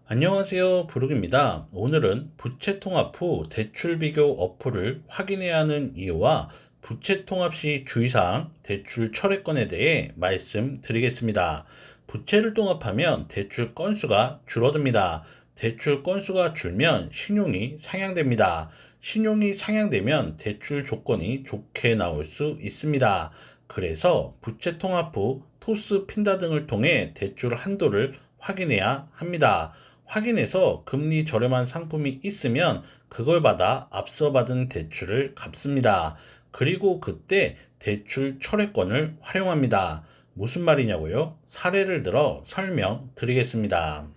안녕하세요. 부록입니다. 오늘은 부채 통합 후 대출 비교 어플을 확인해야 하는 이유와 부채 통합 시 주의사항, 대출 철회권에 대해 말씀드리겠습니다. 부채를 통합하면 대출 건수가 줄어듭니다. 대출 건수가 줄면 신용이 상향됩니다. 신용이 상향되면 대출 조건이 좋게 나올 수 있습니다. 그래서 부채 통합 후 토스 핀다 등을 통해 대출 한도를 확인해야 합니다. 확인해서 금리 저렴한 상품이 있으면 그걸 받아 앞서 받은 대출을 갚습니다. 그리고 그때 대출 철회권을 활용합니다. 무슨 말이냐고요? 사례를 들어 설명드리겠습니다.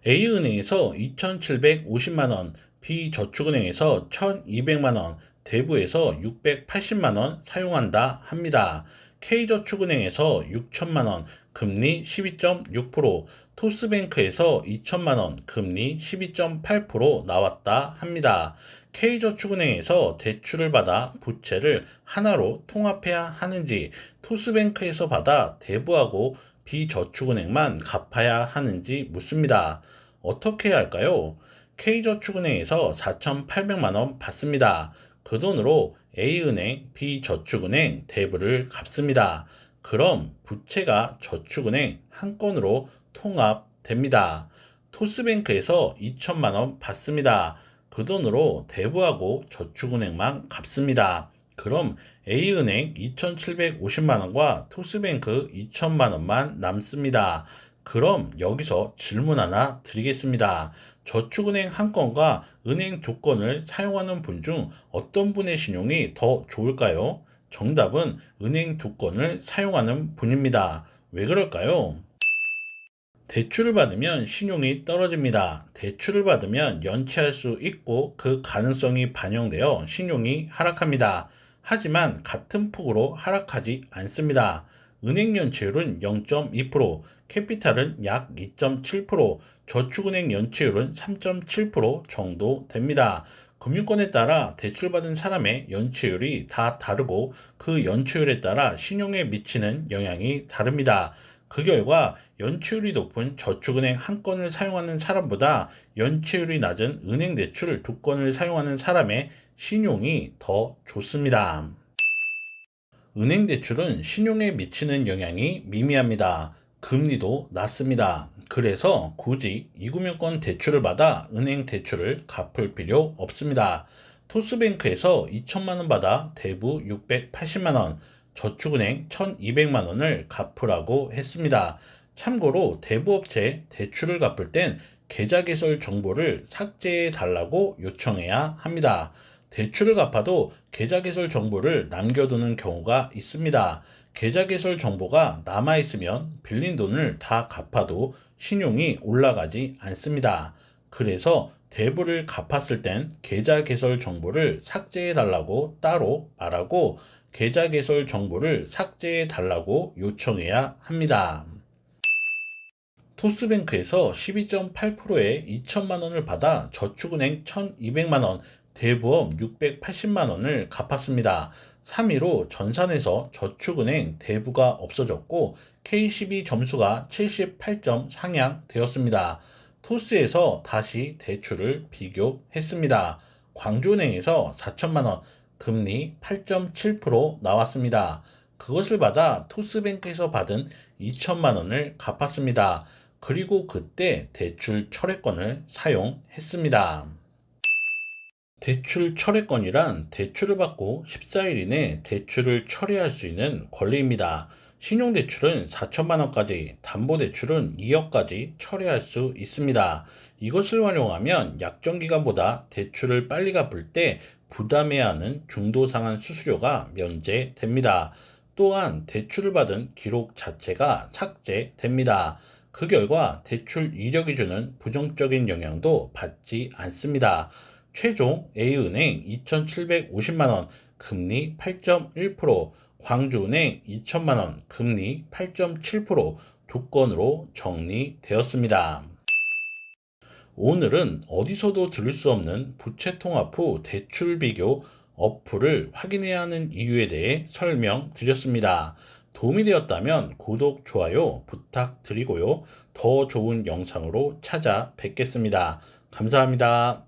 A은행에서 2,750만원, B저축은행에서 1,200만원, 대부에서 680만원 사용한다 합니다. K저축은행에서 6천만원, 금리 12.6%, 토스뱅크에서 2천만원, 금리 12.8% 나왔다 합니다. K저축은행에서 대출을 받아 부채를 하나로 통합해야 하는지, 토스뱅크에서 받아 대부하고 B저축은행만 갚아야 하는지 묻습니다. 어떻게 해야 할까요? K저축은행에서 4,800만원 받습니다. 그 돈으로 A은행, B저축은행 대부를 갚습니다. 그럼 부채가 저축은행 한 건으로 통합됩니다. 토스뱅크에서 2천만원 받습니다. 그 돈으로 대부하고 저축은행만 갚습니다. 그럼 A은행 2,750만원과 토스뱅크 2천만원만 남습니다. 그럼 여기서 질문 하나 드리겠습니다. 저축은행 한 건과 은행 두 건을 사용하는 분 중 어떤 분의 신용이 더 좋을까요? 정답은 은행 두 건을 사용하는 분입니다. 왜 그럴까요? 대출을 받으면 신용이 떨어집니다. 대출을 받으면 연체할 수 있고 그 가능성이 반영되어 신용이 하락합니다. 하지만 같은 폭으로 하락하지 않습니다. 은행 연체율은 0.2%, 캐피탈은 약 2.7%, 저축은행 연체율은 3.7% 정도 됩니다. 금융권에 따라 대출받은 사람의 연체율이 다 다르고 그 연체율에 따라 신용에 미치는 영향이 다릅니다. 그 결과 연체율이 높은 저축은행 한 건을 사용하는 사람보다 연체율이 낮은 은행 대출 두 건을 사용하는 사람의 신용이 더 좋습니다. 은행 대출은 신용에 미치는 영향이 미미합니다. 금리도 낮습니다. 그래서 굳이 이구명권 대출을 받아 은행 대출을 갚을 필요 없습니다. 토스뱅크에서 2천만원 받아 대부 680만원, 저축은행 1,200만원을 갚으라고 했습니다. 참고로 대부업체 대출을 갚을 땐 계좌 개설 정보를 삭제해 달라고 요청해야 합니다. 대출을 갚아도 계좌 개설 정보를 남겨두는 경우가 있습니다. 계좌 개설 정보가 남아있으면 빌린 돈을 다 갚아도 신용이 올라가지 않습니다. 그래서 대부를 갚았을 땐 계좌 개설 정보를 삭제해 달라고 따로 말하고 계좌 개설 정보를 삭제해 달라고 요청해야 합니다. 토스뱅크에서 12.8%의 2천만 원을 받아 저축은행 1,200만 원, 대부업 680만 원을 갚았습니다. 3위로 전산에서 저축은행 대부가 없어졌고 K12 점수가 78점 상향되었습니다. 토스에서 다시 대출을 비교했습니다. 광주은행에서 4천만 원, 금리 8.7% 나왔습니다. 그것을 받아 토스뱅크에서 받은 2천만 원을 갚았습니다. 그리고 그때 대출 철회권을 사용했습니다. 대출 철회권이란 대출을 받고 14일 이내 대출을 철회할 수 있는 권리입니다. 신용대출은 4천만 원까지, 담보대출은 2억까지 철회할 수 있습니다. 이것을 활용하면 약정기간보다 대출을 빨리 갚을 때 부담해야 하는 중도상환 수수료가 면제됩니다. 또한 대출을 받은 기록 자체가 삭제됩니다. 그 결과 대출 이력이 주는 부정적인 영향도 받지 않습니다. 최종 A은행 2,750만원, 금리 8.1%, 광주은행 2천만원, 금리 8.7%두 건으로 정리되었습니다. 오늘은 어디서도 들을 수 없는 부채 통합 후 대출 비교 어플을 확인해야 하는 이유에 대해 설명드렸습니다. 도움이 되었다면 구독, 좋아요 부탁드리고요. 더 좋은 영상으로 찾아뵙겠습니다. 감사합니다.